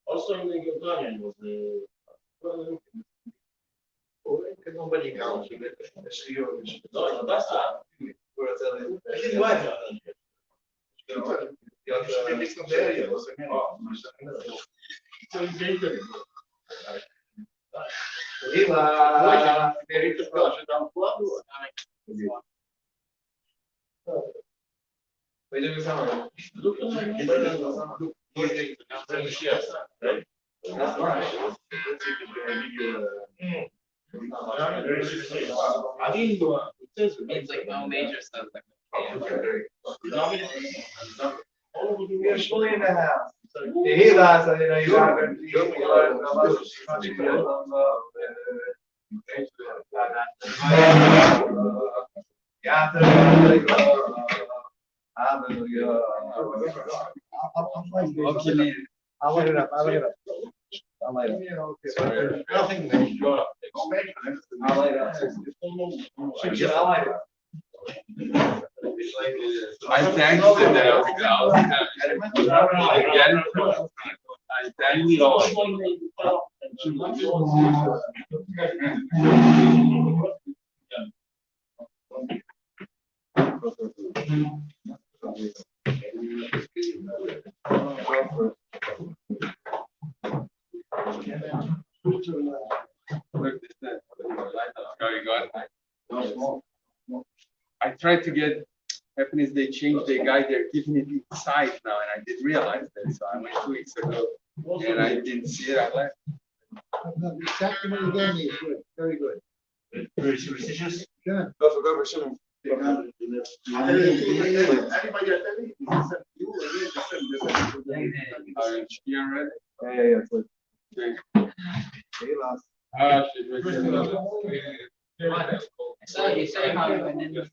Also in the companion was the nobody counts. No, that's not. It's like no major stuff. Usually in the house. He lies, you know, you have I'll look it up. I'll look it up. I'll light up. Nothing. I'll light up. I'll light up. I texted them. I tried to get. Happen is they changed the guy. They're giving it inside now, and I didn't realize that. So I went 2 weeks ago, and I didn't see it. I left. Sacrament again is good. Very good. Very superstitious. Good. Yeah. So you say how you went in.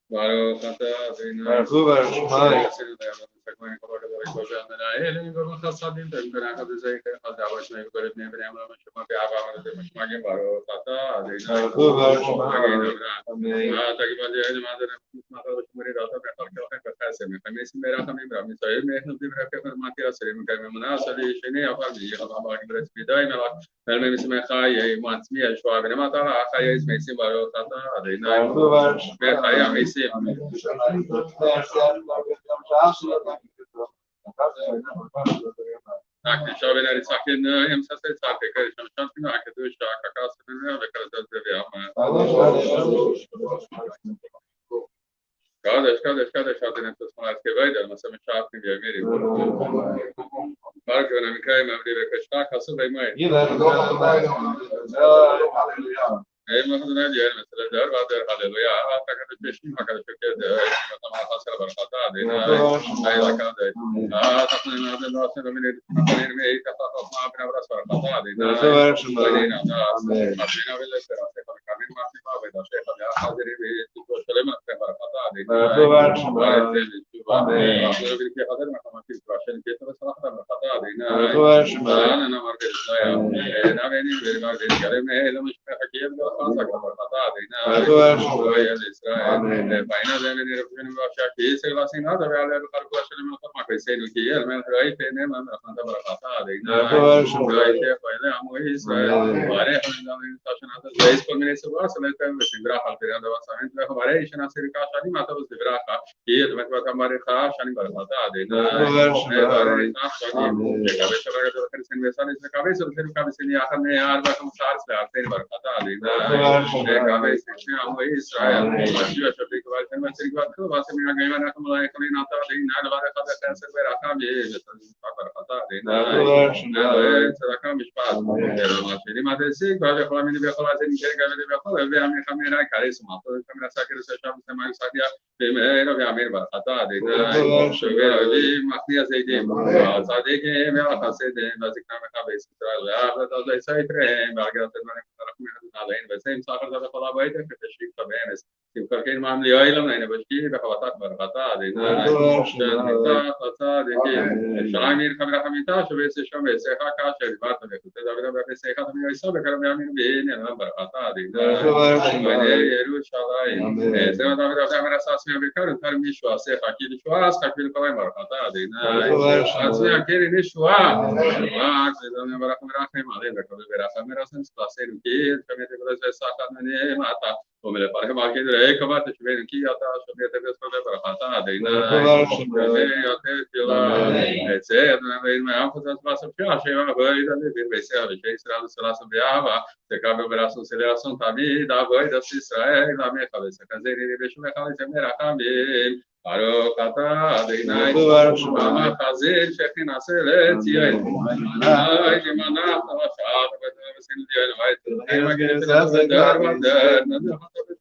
Baruch atah Adonai. Baruch hu Baruch Shemai. Kadeš, šādi netos malās, ka veidā, mēs esam šāpni, ja mīri. Pārka, vienam kājumā, brīvē, ka štākā sudai mai. Mēs redzam, halleluja, tagad pešķim, tagad pešķim, tamā hasara barkatā, dīnā, aila kādai. Tāpēc mēs mīri, ka tā māpina varas barkatā, dīnā, dīnā, māpina vēl esperāse, kamīr māpina veidā, šeha, jā, hādiri, to šalema, barkatā, dīnā,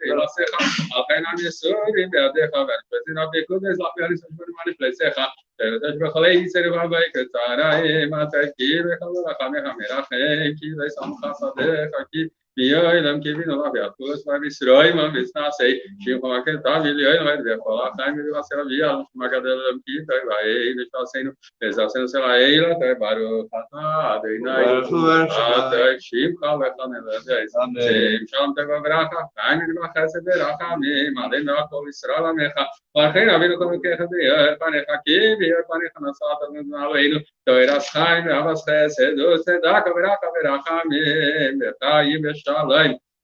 חילסיך, על כן המסורים בידיך, והנפלצים הפיקוד אזלח והריסון שבונים הנפלציך, ותש בכל יצר ובא קצריים, אתה כי וחברך מחמרחם, כי לא ישמח שדך, כי מיועלם כי בינו לך ויחוס וישרוים ויצנעשי, שמך כתב יליועלם ויכול החיים ולבשר אביה, שמגדלם כי תאי ושתעשינו, וזעשינו סלעי לתאי ברוך אתה אדוני, אתה שמך וחנלדס, שם שלום טבע ברכה, חיים ולבח חסד ורחמים, עלינו הכל ישראל עמך, ולכן אבינו כל מכך ביואל פניך, כי ביואל פניך נשאת עלינו, תוירס חיים ואבס חסד וצדק וברכה ורחמים, וחיים ושלום,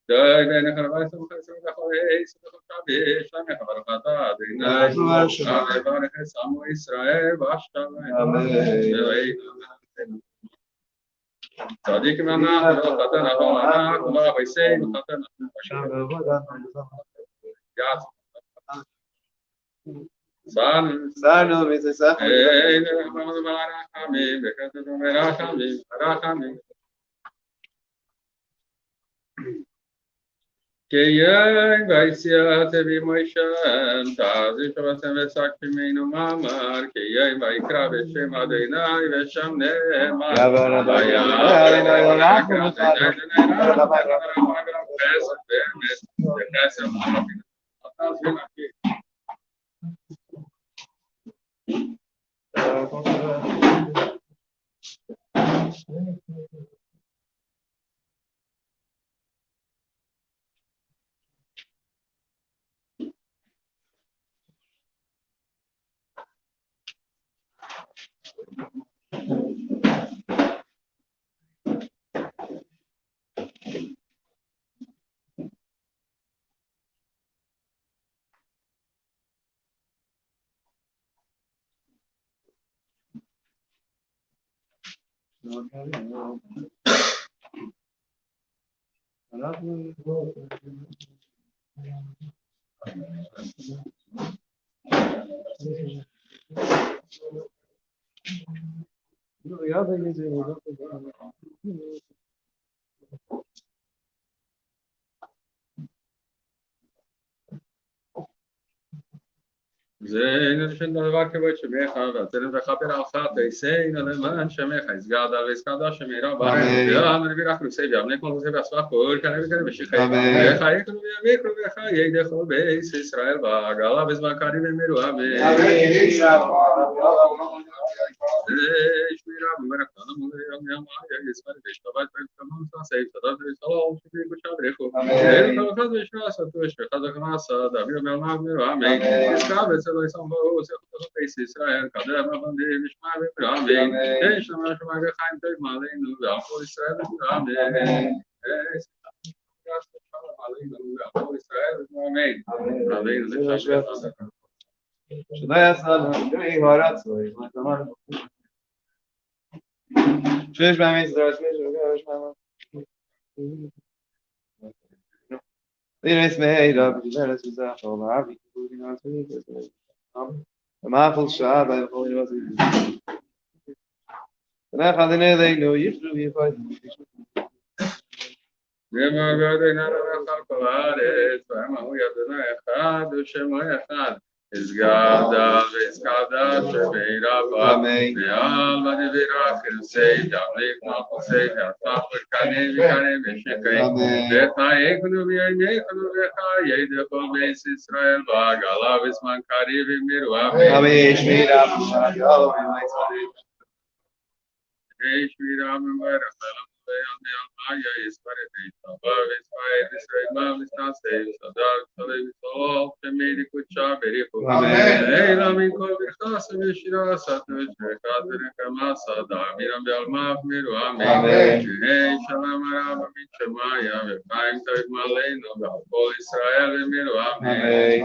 דוי בינך לבייס ומחסד וחולי, סבך בשלמך ברכתה אדוני, וברך עמו ישראל ושלום, צדיק ואנחנו וחתן אנחנו ואבויסנו חתן סנו מססך ברחמים וכתב ברחמים ברחמים Kiyay vaisya tevi moishan tazi shavasem vesakimenu mamar Kiyay vaikra veshem adonai veshem ne'emar זה נרשן דבר כבוד שמך ואתנו וחפר עלך תעשינו למען שמך יסגד על ויסגד שמרה ברם ויאמר וירח נושא ויאמנה כל נושא והסבח כל כנה וכנה ושחי וחייכנו וימיקנו וחיי דכל בייס ישראל בעגלה בזמן קריב ומירו אמן שמירה ומרחתנו מוליום ימי יספר וישתבט ותקמון תעשי תדעת וסלום שבי קושה בריחו ואין חלקת וישמע סתוש וחזק מעשה דאביר מלמד מירו אמן יסקב לא יסמבו סכתו בייס ישראל קדם אבנדי משמע ובראמן יש למה שמע וחיים טוב מעלינו ועל כל ישראל ובראמן ועל ישראל ובראמן עלינו לשם שלא יעשה דמי הרצוי שיש בהם ישראל שיש Liris meida, bileres bizarro, avi, kudinas vidas. Mafel shad, I holy was it. Na khadine they know you should be fight. Nema gadena ra khalqare, fama hu yadna echad, shemo echad. Izgada veskada shemeira ba ve'al v'nevira chilsei damlik nafosei ha'tach v'kane v'kane v'shekei v'chayeknu v'yayneknu v'chayei dechol beis Yisrael v'agala v'zman kariv v'miru amen shmira v'rachalem v'yalmaya yisparet v'yishtabah v'yisparet v'yisrael v'yistasei v'sadar v'sadei v'solol v'medi kutsha berichu Eila min kol v'chas v'shira satush v'chad v'rekhamasa da'amiram v'almaf miru amen Hey shalom araba Mincha-Maariv v'chaim tov maleinu v'al kol Yisrael v'miru amen Hey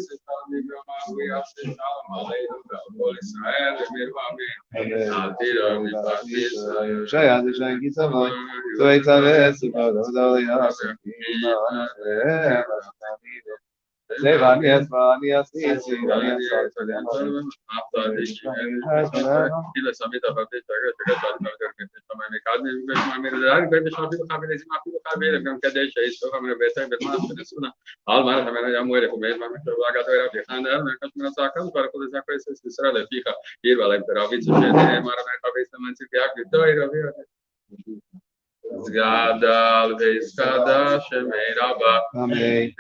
shalom v'brama v'yaseh shalom aleinu v'al kol Yisrael v'miru amen Al tira v'pat Yisrael Shaya Shaya Kisavoy, so it's a vessel for the Dali Zevan, yes, man, yes, yes, yes, Zgadal veiskada shemeiraba. Amen.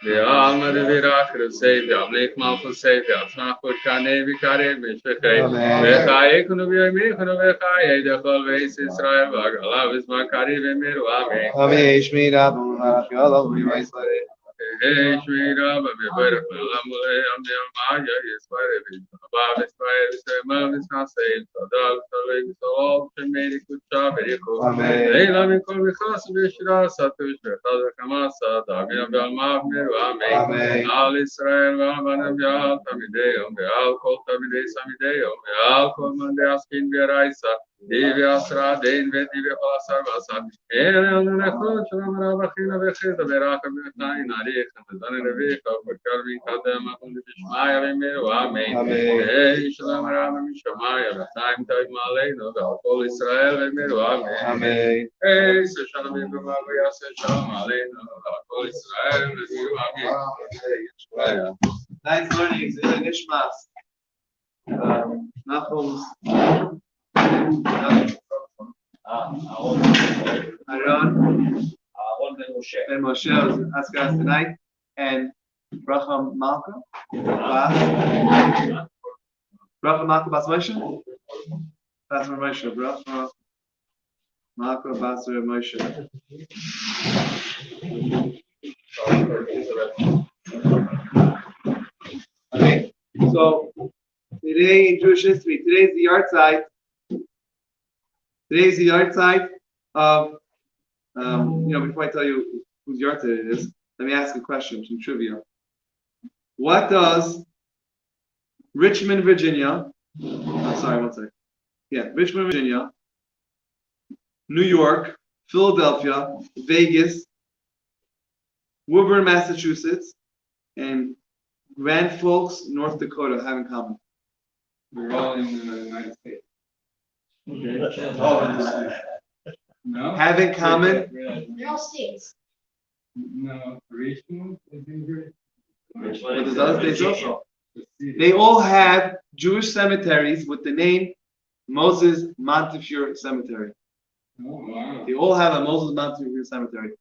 The Alma de Viracre, Savior, Blake Malfa Savior, Snapper Kane, Vicare, Mishake, Vekai, Kunubia, Mikonovekai, the always Israel, Vagalavis, Makari, Vemiruame. Amen. Shmira, Yolo, we might say. Hey, Shmira, but we better Lamule, and the Maya is very Bob is very Mom is not saved, so dog, so all can make a good job. Amen. Hey, let me call because we should also to the Kamasa, Davina Belma, Amen. Al Israel, Valman, Yal, Tamideo, Al Kol Tamide, Samideo, Al Komande Askin Veraisa, Divyasra, Dain Vetivia Sarvasa, El Necho, Ramabachina Vechis, the Veraka Mirtain, Arik, and the Zanevika, for Carving Kadama, and the Bishmaya, Amen. Hey, Shalom Ram, Shamaya, the time type Malay, no, Al Israel, Amen. Amen. Hey, Shalom Imamaya, Shalom Malay, no, Al Israel, Amen. Nice learning, Nishmas. Nachum's. Aaron and Moshe was asking us tonight, and Bracha Malka, Bracha Malka Bas Moshe, Bas Moshe, Bracha Malka Bas Moshe. Okay, so today in Jewish history, today's the yard site. Today's the yard site of, before I tell you whose yard site it is, let me ask a question, some trivia. What does Richmond, Virginia, Richmond, Virginia, New York, Philadelphia, Vegas, Woburn, Massachusetts, and Grand Forks, North Dakota have in common? We're all in the United States. Okay. No? Have in common? They're all states. No, Richmond is in But there's other states also. They all have Jewish cemeteries with the name Moses Montefiore Cemetery. Oh, wow. They all have a Moses Montefiore Cemetery.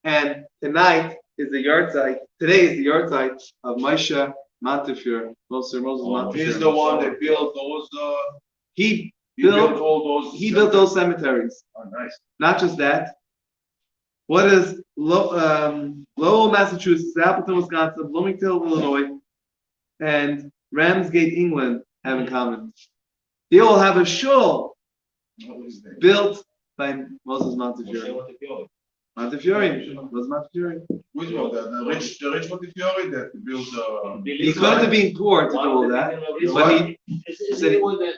And tonight is the yard site. Today is the yard site of Moshe Montefiore. Moses Montefiore. He's the one that built those. He built built all those. He built those cemeteries. Oh, nice. Not just that. What is Lowell, Massachusetts, Appleton, Wisconsin, Bloomington, Illinois, and Ramsgate, England have in common? They all have a shul built by Moses Montefiore. Montefiore. Moses Montefiore. Which one? The rich Montefiore that built. He couldn't have been poor to do all that, but he. Is he the one that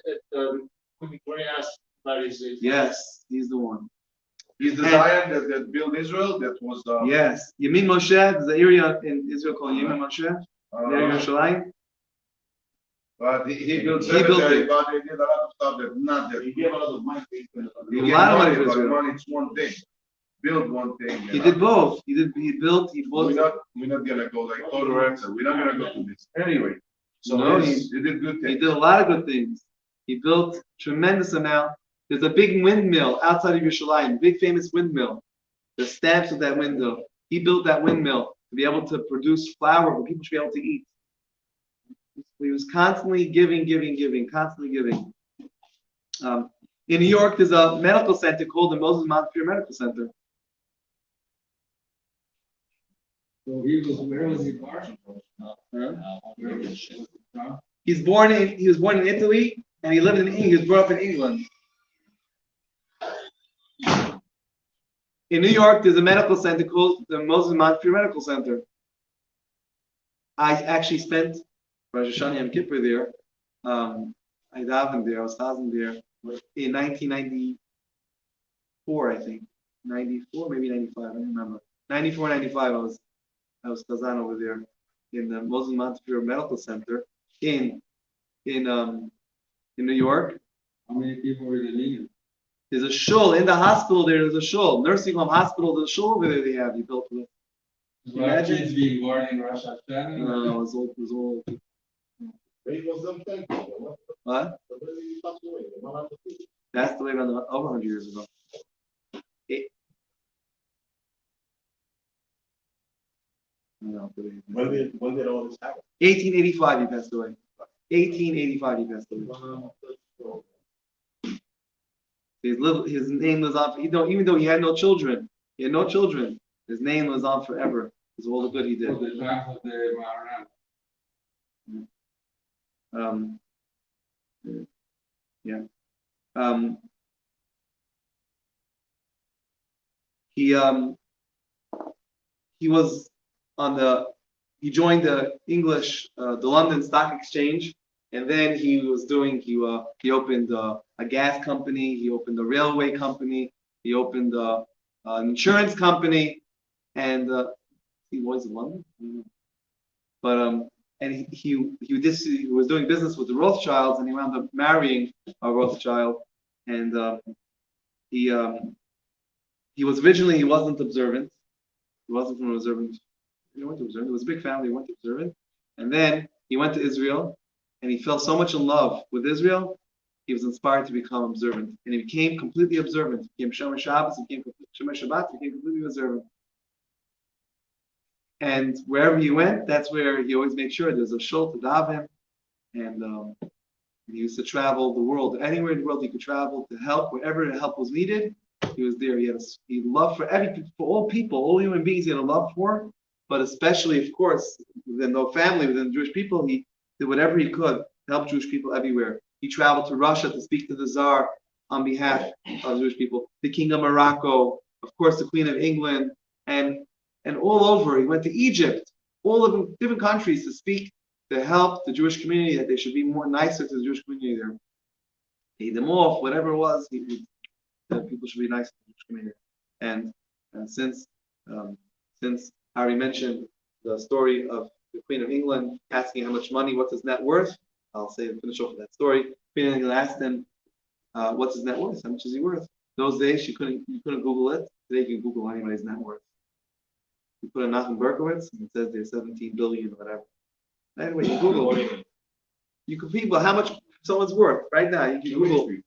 Victoria asked about his? Yes, he's the one. He's the Zion that built Israel. That was. Yes, Yemin Moshe. There's an area in Israel called Yemin Moshe. Near Yerushalayim. But he built He built it. but he did a lot of stuff that not that. He gave a lot of money. He gave a lot of money to but Israel. money is one thing. Build one thing. He did both. He built. We're not gonna go like total answer. We're not gonna go to this anyway. So No, he did good He things. did a lot of good things. He built tremendous amount. There's a big windmill outside of Yerushalayim, big famous windmill. The stamps of that windmill. He built that windmill to be able to produce flour for people to be able to eat. He was constantly giving, constantly giving. In New York, there's a medical center called the Moses Montefiore Medical Center. So where was he born? He was born in Italy, and he lived in England. He was brought up in England. In New York, there's a medical center called the Moses Montefiore Medical Center. I actually spent Rosh Hashanah Yom Kippur there. I davened there. I was davening there in 1990. 94, I think. 94, maybe 95, I don't remember. 94, 95, I was Kazan over there in the Muslim Montefiore Medical Center in New York. How many people were in the meeting? There's a shul in the hospital. There's a shul, nursing home hospital. There's a shul over there. They have he built with. Imagine kids being born in Rosh Hashanah. No, it was all. What? That's the way around over 100 years ago. No, When did all this happen? 1885 he passed away. 1885 he passed away. His name was on. Even though he had no children, his name was on forever. Because of all the good he did. The time of the Maharan. Yeah. He was he joined the London Stock Exchange, and then he opened a gas company, he opened a railway company, he opened an insurance company, and he was in London. But and he was doing business with the Rothschilds, and he wound up marrying a Rothschild, and he was originally, he wasn't observant. He wasn't from observant. He went to observant. It was a big family. He went to observant, and then he went to Israel, and he fell so much in love with Israel, he was inspired to become observant, and he became completely observant. He became Shomer Shabbos, he became Shomer Shabbat, he became completely observant. And wherever he went, that's where he always made sure there's a shul to daven, and he used to travel the world. Anywhere in the world he could travel to help, wherever help was needed, he was there. He loved for all people, all human beings he had a love for, but especially, of course, within the family, within the Jewish people, he did whatever he could to help Jewish people everywhere. He traveled to Russia to speak to the Tsar on behalf of Jewish people, the King of Morocco, of course, the Queen of England, and all over. He went to Egypt, all of them, different countries to speak, to help the Jewish community, that they should be more nicer to the Jewish community there. Paid them off, whatever it was, that people should be nice to the Jewish community. And since Harry mentioned the story of the Queen of England asking how much money, what's his net worth, I'll finish off with that story. Queen of England asked him, what's his net worth? How much is he worth? Those days you couldn't Google it. Today you can Google anybody's net worth. You put in Nachum Berkowitz and it says there's 17 billion or whatever. Anyway, you Google. You can Google how much someone's worth right now. You can Google. You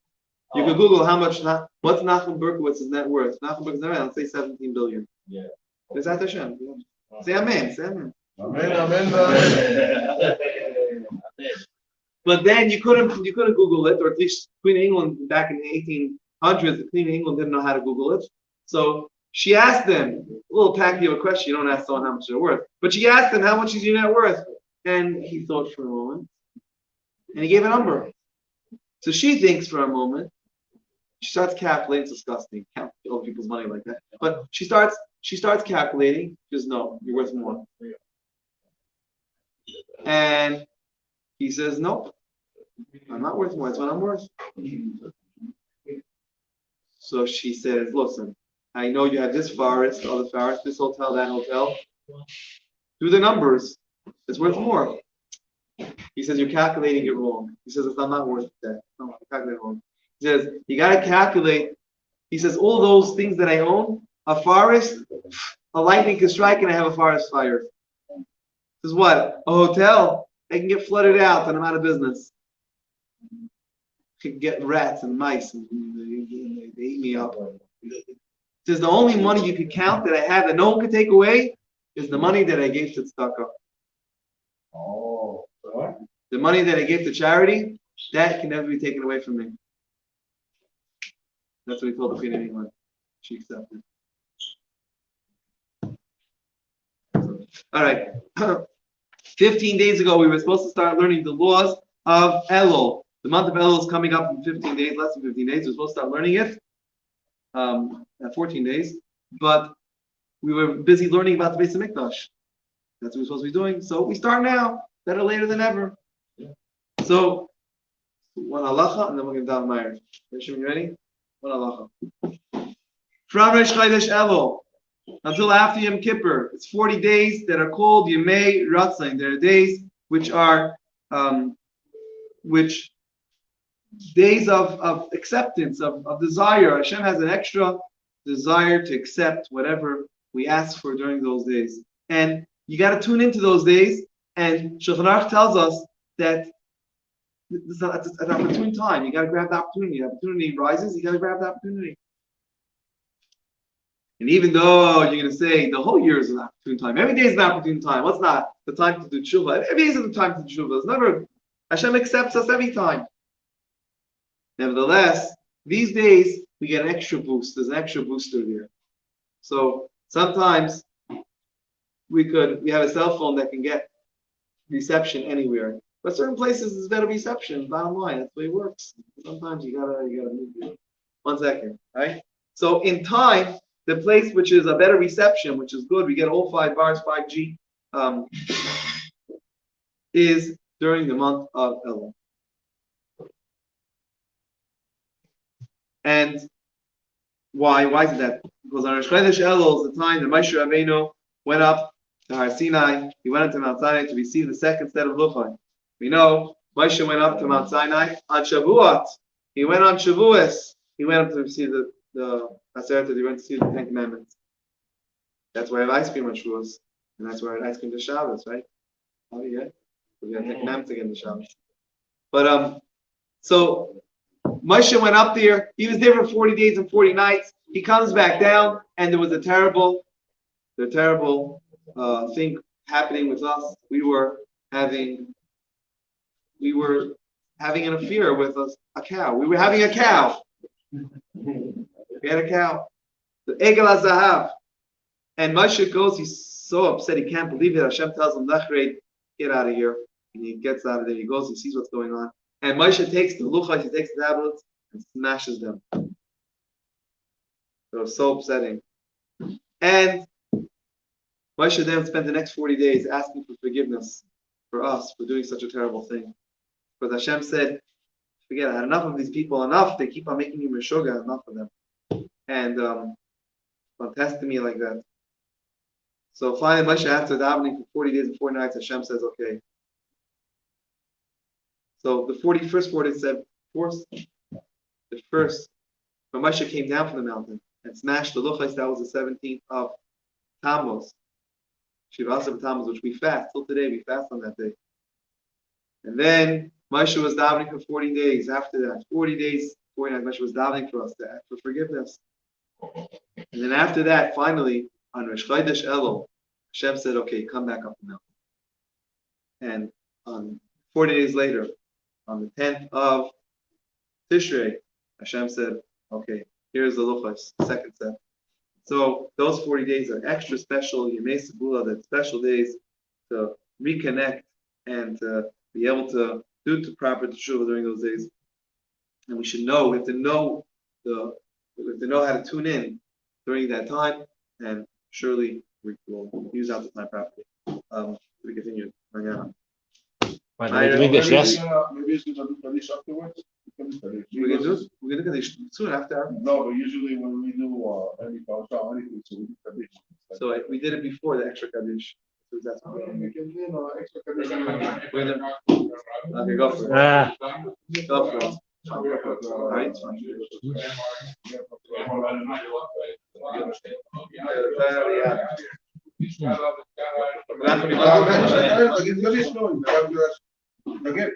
can Google what's Nachum Berkowitz's net worth. Nachum Berkowitz's net worth, let's say 17 billion. Yeah. Is that Hashem? Say amen. Say amen. Amen. But then you couldn't Google it, or at least Queen of England back in the 1800s, the Queen of England didn't know how to Google it. So she asked them, a little tacky of a question, you don't ask someone how much they're worth, but she asked them, how much is your net worth? And he thought for a moment, and he gave a number. So she thinks for a moment, she starts calculating. It's disgusting, count other people's money like that. But she starts calculating. She goes, no, you're worth more. And he says, nope, I'm not worth more. That's what I'm worth. So she says, listen, I know you have this forest, the other forest, this hotel, that hotel. Do the numbers. It's worth more. He says, you're calculating it wrong. He says, I'm not worth that. No, I'm calculating it wrong. He says, you got to calculate. He says, all those things that I own, a forest, a lightning can strike and I have a forest fire. He says, what? A hotel? I can get flooded out and I'm out of business. I can get rats and mice and they eat me up. He says, the only money you can count that I have that no one can take away is the money that I gave to tzedakah. Oh, what? The money that I gave to charity, that can never be taken away from me. That's what he told the Queen of England. She accepted. All right. 15 days ago, we were supposed to start learning the laws of Elul. The month of Elul is coming up in 15 days, less than 15 days. We're supposed to start learning it. 14 days. But we were busy learning about the Beis HaMikdash. That's what we're supposed to be doing. So we start now. Better later than ever. So, one halacha, and then we're going to daven Ma'ariv. You ready? One halacha. from Rosh Chodesh Elul until after Yom Kippur. It's 40 days that are called Yemei Ratzon. There are days which are which days of acceptance, of desire. Hashem has an extra desire to accept whatever we ask for during those days. And you got to tune into those days. And Shulchan Aruch tells us that it's an opportune time. You got to grab the opportunity. The opportunity rises, you got to grab the opportunity. And even though you're going to say the whole year is an opportune time, every day is an opportune time. What's not the time to do tshuva? Every day is the time to do tshuva. It's never, Hashem accepts us every time. Nevertheless, these days we get an extra boost. There's an extra booster here. So sometimes we have a cell phone that can get reception anywhere. But certain places there's better reception. Bottom line, that's the way it works. Sometimes you gotta move it. 1 second, right? So in time, the place which is a better reception, which is good, we get all 5 bars, 5G, is during the month of Elul. And why? Why is that? Because on Rosh Chodesh Elul is the time that Moshe Rabbeinu went up to Har Sinai. He went up to Mount Sinai to receive the second set of Luchot. We know Moshe went up to Mount Sinai on Shavuot. He went on Shavuos. He went up to receive the Aseret. He went to see the 10 Commandments. That's why I have ice cream on Shavuos, and that's why I had ice cream to Shabbos, right? Oh yeah, we got 10 Commandments again to Shabbos. But so Moshe went up there. He was there for 40 days and 40 nights. He comes back down, and there was a terrible thing happening with us. We were having an affair with a cow. We were having a cow. We had a cow. The Egel HaZahav. And Moshe goes, he's so upset, he can't believe it. Hashem tells him, Lechrei, get out of here. And he gets out of there, he goes, he sees what's going on. And Moshe takes the luchos, he takes the tablets, and smashes them. It was so upsetting. And Moshe then spent the next 40 days asking for forgiveness for us for doing such a terrible thing. Because Hashem said, forget, I had enough of these people, enough, they keep on making you Meshuggah, enough of them. And on testing me like that. So finally Moshe, after davening for 40 days and 40 nights, Hashem says, okay. So the 41st 40 said, when Moshe came down from the mountain and smashed the luchos, that was the 17th of Tammuz. Shiva Asar Tammuz, which we fast. Till today, we fast on that day. And then Moshe was davening for 40 days. After that, 40 days, 40 nights, Moshe was davening for us to ask for forgiveness. And then after that, finally, on Rosh Chodesh Elul, Hashem said, okay, come back up the mountain. And 40 days later, on the 10th of Tishrei, Hashem said, okay, here's the luchos, second set. So those 40 days are extra special, Yemei Segula, that special days to reconnect and to be able to do the proper teshuva during those days. And we should know, we have to know how to tune in during that time, and surely we will use out the time properly. We continue. Maybe yes. Maybe it's going to do Kaddish afterwards. We're going to do Kaddish soon after. No, but usually when we do any parasha or anything, so we do Kaddish. So we did it before the extra Kaddish. So that's We can do extra Kaddish. Okay, go for it. Go for it. All right. Again.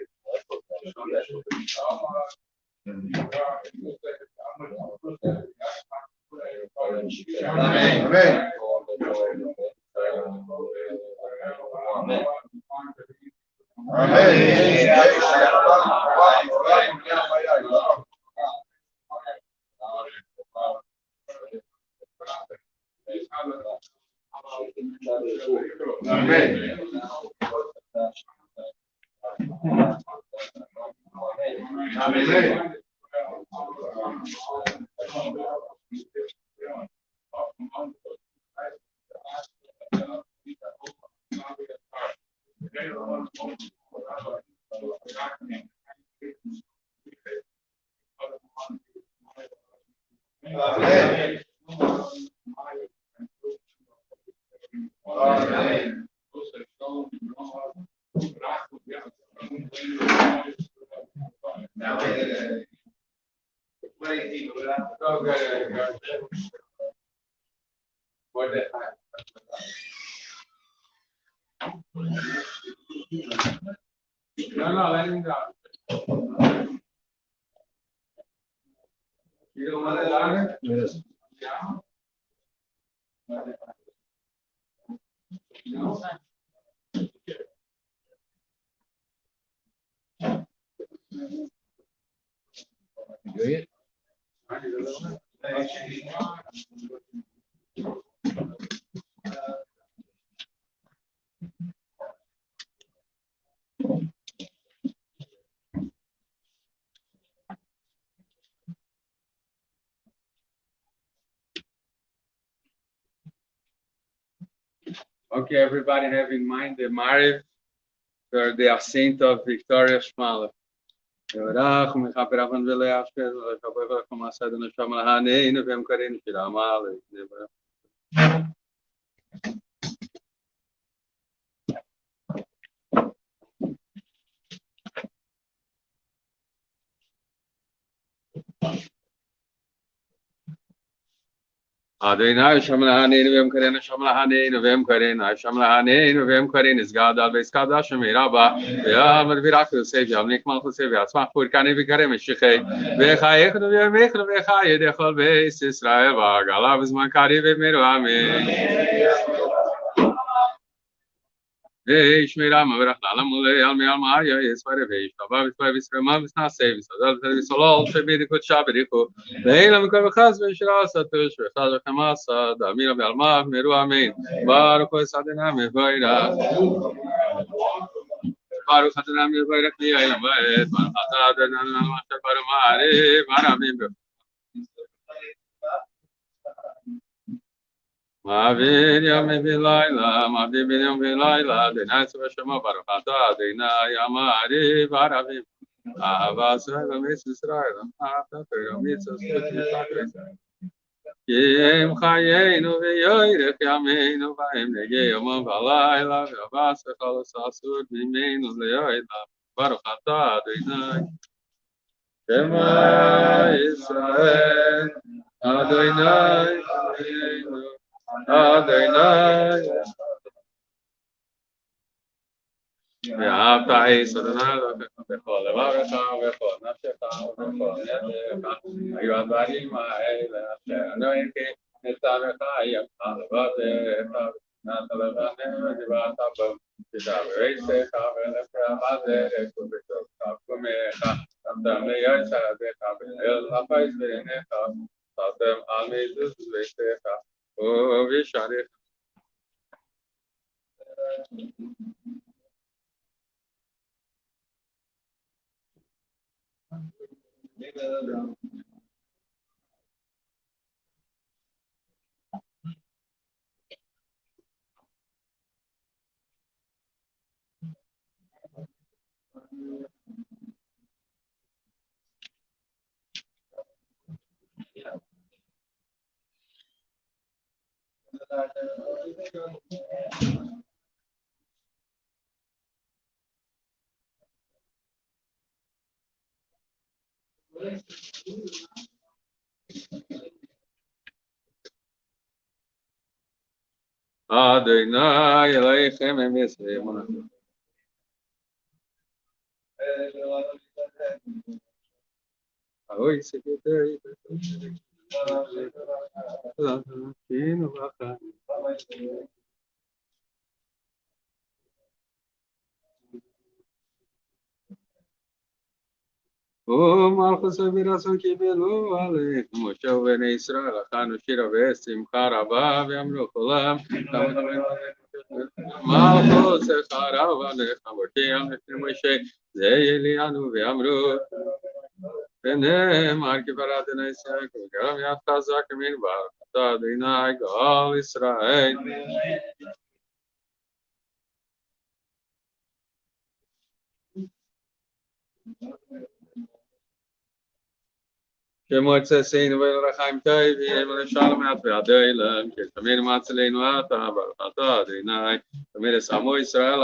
Amen. Amen. Amen. Now, 20 people, what that No, let him go. You don't want it louder? Yes. Yeah. No. Do it. Okay, everybody have in mind the Maariv for the ascent of Victoria Shmala. Yorach u'mechaperachon v'le'ashker v'le'chaperach u'masad u'nesham l'haneinu v'emkareinu shiramal. Adonai Shamlahaneinu v'emkareinu Shamlahaneinu v'emkareinu Shamlahaneinu v'emkareinu Isgad al v'Iskad Hashem Miraba v'Yamar v'Raku Sev Yamnik Malchu Sev Yatzmach Furkani v'Karem Shechei v'Chayechnu v'Yamechnu v'Chayed Echol Beis Yisrael v'Agala v'Zman Kari v'Meru Amen. Shmiram v'Rachlan Mulei al Me'al Ma'aya Yisvare v'Yishtava v'Yisvare v'Yisrema v'Snasei v'Sadal v'Yisolol Shebidikut Shabiriku v'Eilam v'Kol v'Chaz v'Yishra Satush v'Chaz v'Chamasa Damira v'Almav Meru Amen. Baruch Adonai Mevoirach Baruch Adonai Mevoirach Mi'ayim v'Et Baruch Adonai Masher Baruch Ma'ariv Aravim Ma'avin Yom V'Layla Ma'avin Yom V'Layla Denai S'v'Shema Baruch Adonai Amariv Aravim Avas V'Mis Yisrael Avas V'Mis Yisrael Yem Chayenu V'Yoyrech Yameinu V'Hem Negei Yomam V'Layla V'Avas V'Chol Sasud V'Meinu L'Yoyla Baruch Adonai Shema Yisrael Adonai Adonai Ve'avta es Adonai v'chol levarecha v'chol nafshecha v'chol yadecha hayu advarim ha'ele asher anointi nitavecha yamcha levatecha v'nata levanecha v'divata b'm v'davereisecha v'nefrecha v'derecha v'tokcha v'kumecha v'tamtam le'yotzadecha v'el ha'pais v'enecha v'tatem al mizus v'eisecha v'visharecha. Adonai Elohim Emisrim. Ahoy secretary. O Malchus Virason Kibelu Ale Moshe Ben Israel Chanu Shira Vesimcha Rabba V'Amru Cholam Malchus Echarav Alecha Moshe Amnefne Moshe Zei Elianu V'Amru V'nehemar Kiparat Neisyak V'garam Yad Chazak Min Baruch Adonai Gal Israel. שמועצסינו ולרחיים טובים ולשלום ועדיילם, כשתמיר מצלנו אתה ברכת אדוני, תמיר שמו ישראל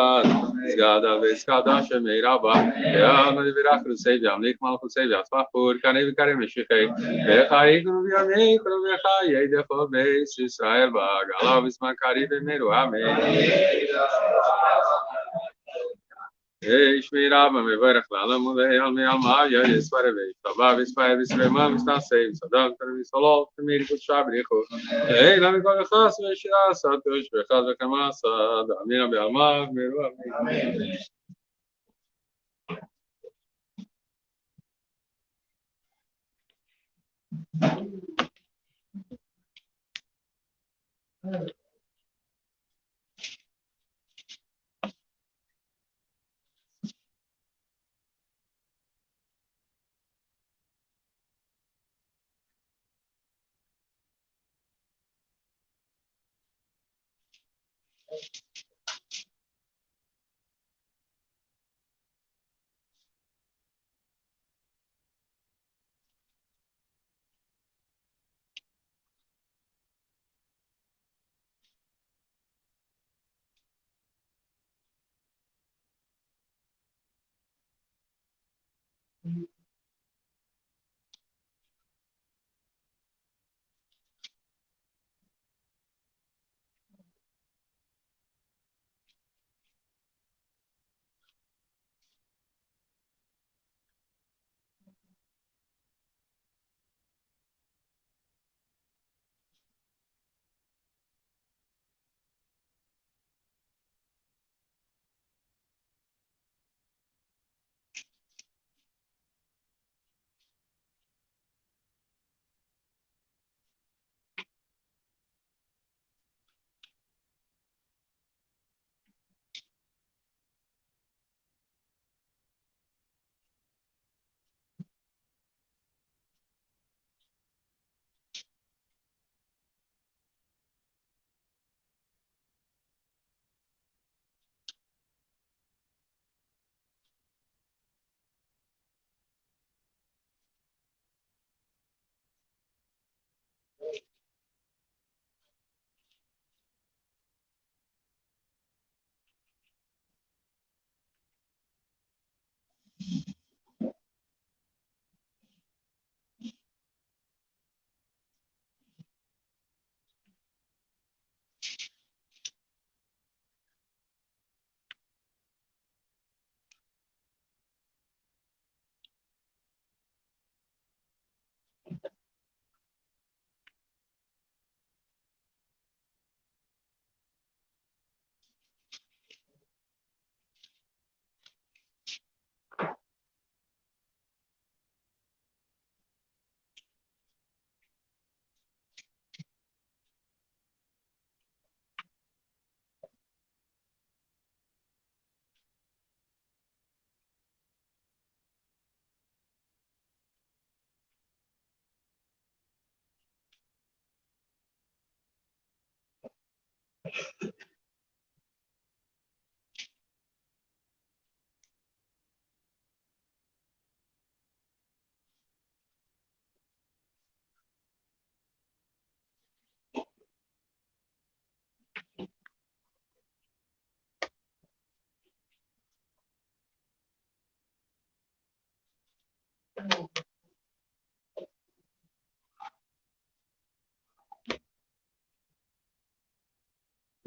סגדה וסקדה שמי רבה, יאללה יברך רוסי וימליך מלכוסי ויצפחור, כני וקרי משיחי, וחייגנו וימיכנו וחיי דכל בייס ישראל בעגלה וזמן קריב ומירו אמן. שמי רבה מברך לעולם ולעל מעלמה יספר וישתבח ויספר ויספר ויסתעשה ויסדר ויסלול תמיר קודשה בריחו אלא מכל חס ושירה סתוש וחס וחמאס דאמינה בעלמה ומירו אמן.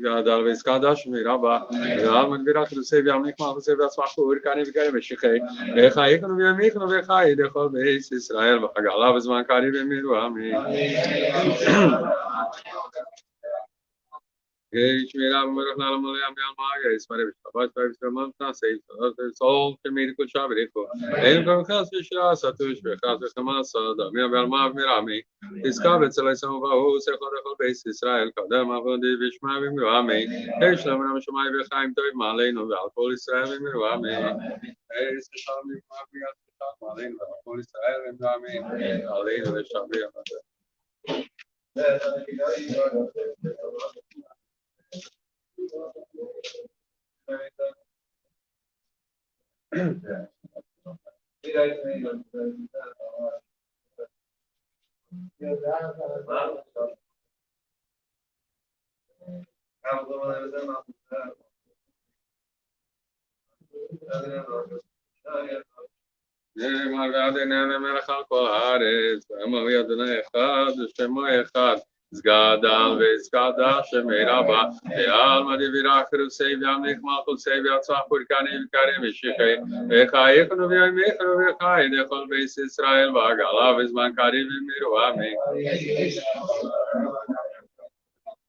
גדל וסקדש מרבה, גדל מגבירת רוסי וימליך מלכוסי ויצפחור, כני וקרי משיחי, וחייכנו וימיכנו וחי דכל בייס ישראל בחגלה בזמן קריב ומירו אמן. שמירה ומברך לעולם ולעלמי עלמא יספר וישתבח ויספר ויסתעשה ויסלול תמיר קודשה בריחו אין כל חס ושירה סתוש וחס וחמאס דאמינה בעלמא ומירו אמן. תזכה בצלי שמו ובאוס יכול לכל בייס ישראל קדם עבודי וישמע ומירו אמן. שלום רב שמיים וחיים טובים עלינו ועל כל ישראל ומירו אמן. שלום יפמח ויעש שלום עלינו ועל כל ישראל ומירו אמן. עלינו לשבח נאמר ואדיננו מלך על כל הארץ, ואמר אדוני אחד ושמו אחד, סגדל וסגדה שמי רבה, ועלמא דבירה חרוסי וימליך מלכוסי ויצח פורקני וקרי משיחי, וחייכנו וימיכנו וחי לכל בית ישראל ועגלה וזמן קריב ומירו אמן.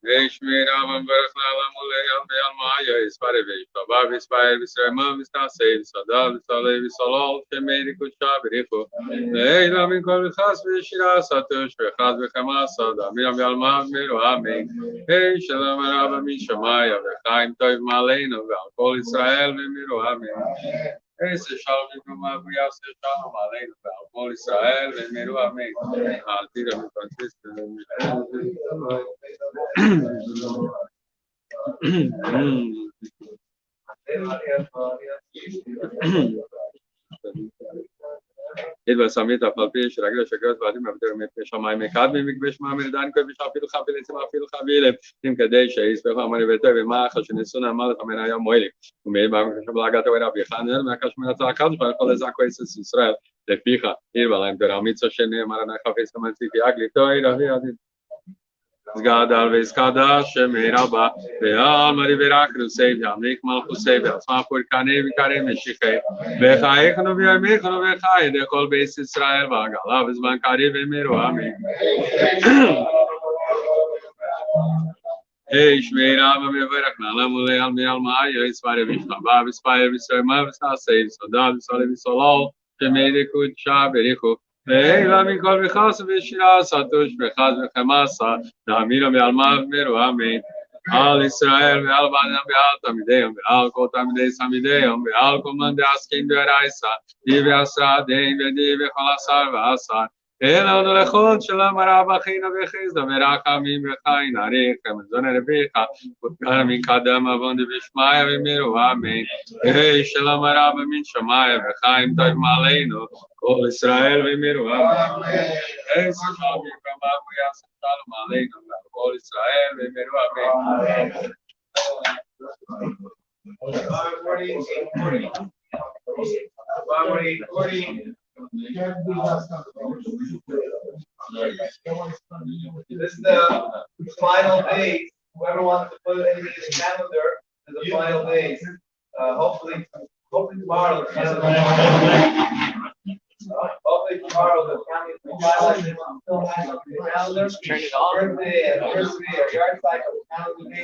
וישמי רבם ברך לעולם ולעולם בעלמא יספרי וישתבח ויספר וישרמה וסתעשה וסעדה וסעלה וסלול שמי קודשה בריחו לעילא מן כל וחס וישירה סתוש וחס וחמאס דאמירם בעלמא ומירו אמן. היי שלום רבא משמיא וחיים טוב מעלינו ועל כל ישראל ומירו אמן. איזה שלום וגמר ויעשה שלום עלינו ועל כל ישראל ומירו אמן. העתיד המפרנסיסט ידבר סמית אף על פי שרגל השגרת ועדים מבדר מפני שמיים אחד ממקבש מהמרדן כל בשאפיל חביל עצם אפיל חביל אם כדי שיספך אמרי ביתו ומאחר שניסון אמר לכם היה מועילים ומאיר במקשה בלגת ורבי חנר מהקש מן הצעקה וכל הזעקו יסס ישראל לפיך עיר בלהם תרמיצו שנאמר אני חפש המנציתי אגליתו ירבי עדין סגדל וסגדה שמי רבה ועלמא דבירה חרוסי וימליך מלכוסי ויצח פורקני וקרי משיחי וחייכנו וימיכנו וחי לכל בית ישראל ועגלה וזמן קריב ומירו אמן. היי שמי רבא מברך לעולם ולעולם בעלמא יספרי וישתבח ויספר וישרמה וסתעשה וסעדה וסעלה וסלול שמי קודשה בריחו לעילא מן כל וחס וישירה סתוש וחס וחמאסה דאמירם בעלמא ומירו אמן. על ישראל ועל בניהם ועל תלמידיהם ועל כל תלמידי תלמידיהם ועל כל מאן דעסקין דאורייתא די ועשרה דין ודי וכל עשר ועשר אלוהינו לכל שלום רב אחינו וחסדו ורחמים וחיים אריך ומזון רביך וקרא מקדם עוון דבשמיא ומירו אמן. יהי שלום רב מנשמיא וחיים טוב מעלינו כל ישראל ומירו אמן. יהי שלום וגמר ויעשה שלום עלינו ועל כל ישראל ומירו אמן. This is the final days. Whoever wants to put anything in the calendar is the final days. Hopefully tomorrow. Hopefully tomorrow the county will finalize it. Still has the calendar. Turn it on. Birthday, anniversary, or yard cycle calendar.